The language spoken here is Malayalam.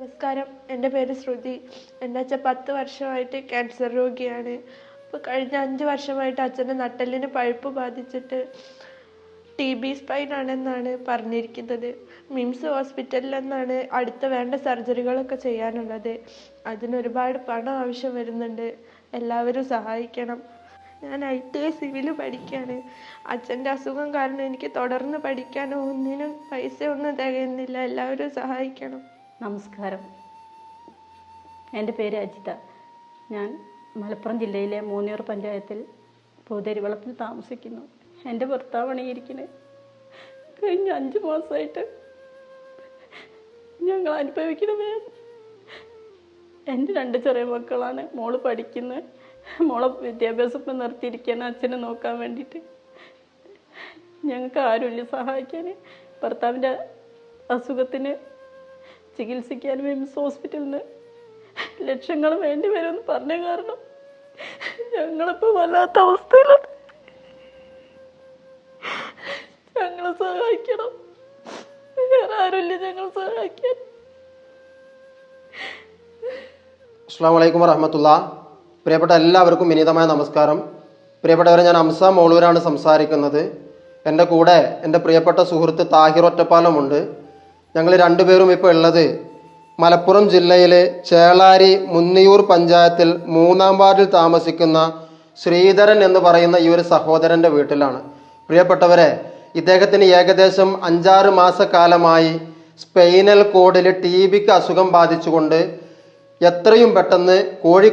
നമസ്കാരം, എൻ്റെ പേര് ശ്രുതി. എൻ്റെ അച്ഛൻ 10 വർഷമായിട്ട് ക്യാൻസർ രോഗിയാണ്. ഇപ്പോൾ കഴിഞ്ഞ 5 വർഷമായിട്ട് അച്ഛൻ്റെ നട്ടെല്ലിന് പഴുപ്പ് ബാധിച്ചിട്ട് TB സ്പൈൻ ആണെന്നാണ് പറഞ്ഞിരിക്കുന്നത്. മിംസ് ഹോസ്പിറ്റലിൽ നിന്നാണ് അടുത്ത വേണ്ട സർജറികളൊക്കെ ചെയ്യാനുള്ളത്. അതിനൊരുപാട് പണം ആവശ്യം വരുന്നുണ്ട്. എല്ലാവരും സഹായിക്കണം. ഞാൻ ITI സിവിൽ പഠിക്കുകയാണ്. അച്ഛൻ്റെ അസുഖം കാരണം എനിക്ക് തുടർന്ന് പഠിക്കാനോ ഒന്നിനും പൈസ ഒന്നും തികയുന്നില്ല. എല്ലാവരും സഹായിക്കണം. നമസ്കാരം, എൻ്റെ പേര് അജിത. ഞാൻ മലപ്പുറം ജില്ലയിലെ മൂന്നിയൂർ പഞ്ചായത്തിൽ പൂതരിവളത്തിൽ താമസിക്കുന്നു. എൻ്റെ ഭർത്താവാണ് ഈ ഇരിക്കുന്നത്. കഴിഞ്ഞ 5 മാസമായിട്ട് ഞങ്ങൾ അനുഭവിക്കുന്ന വേദന. എൻ്റെ 2 ചെറിയ മക്കളാണ്. മോള് പഠിക്കുന്നത്. മോളെ വിദ്യാഭ്യാസം ഇപ്പം നിർത്തിയിരിക്കുകയാണ് അച്ഛനെ നോക്കാൻ വേണ്ടിയിട്ട്. ഞങ്ങൾക്ക് ആരുമില്ല സഹായിക്കാൻ. ഭർത്താവിൻ്റെ അസുഖത്തിന് ചികിത്സിക്കാൻ മിംസ് ഹോസ്പിറ്റലിൽ നിന്ന് ലക്ഷങ്ങൾ വേണ്ടി വരുമെന്ന് പറഞ്ഞ കാരണം ഞങ്ങളിപ്പോൾ വല്ലാത്ത അവസ്ഥയിലാണ്. ഞങ്ങളെ സഹായിക്കണം. വേറെ ആരുമില്ല ഞങ്ങൾ സഹായിക്കാൻ. അസ്സലാമു അലൈക്കും വറഹ്മത്തുള്ളാഹ്. പ്രിയപ്പെട്ട എല്ലാവർക്കും വിനീതമായ നമസ്കാരം. പ്രിയപ്പെട്ടവരെ, ഞാൻ അംസ മോളൂരാണ് സംസാരിക്കുന്നത്. എൻ്റെ കൂടെ എൻ്റെ പ്രിയപ്പെട്ട സുഹൃത്ത് താഹിർ ഒറ്റപ്പാലമുണ്ട്. ഞങ്ങൾ രണ്ടുപേരും ഇപ്പോൾ ഉള്ളത് മലപ്പുറം ജില്ലയിലെ ചേളാരി മുന്നിയൂർ പഞ്ചായത്തിൽ 3-ാം വാർഡിൽ താമസിക്കുന്ന ശ്രീധരൻ എന്ന് പറയുന്ന ഈ ഒരു സഹോദരൻ്റെ വീട്ടിലാണ്. പ്രിയപ്പെട്ടവരെ, ഇദ്ദേഹത്തിന് ഏകദേശം 5-6 മാസക്കാലമായി സ്പൈനൽ കോഡിൽ TBക്ക് അസുഖം ബാധിച്ചുകൊണ്ട് എത്രയും പെട്ടെന്ന് കോഴിക്കോട്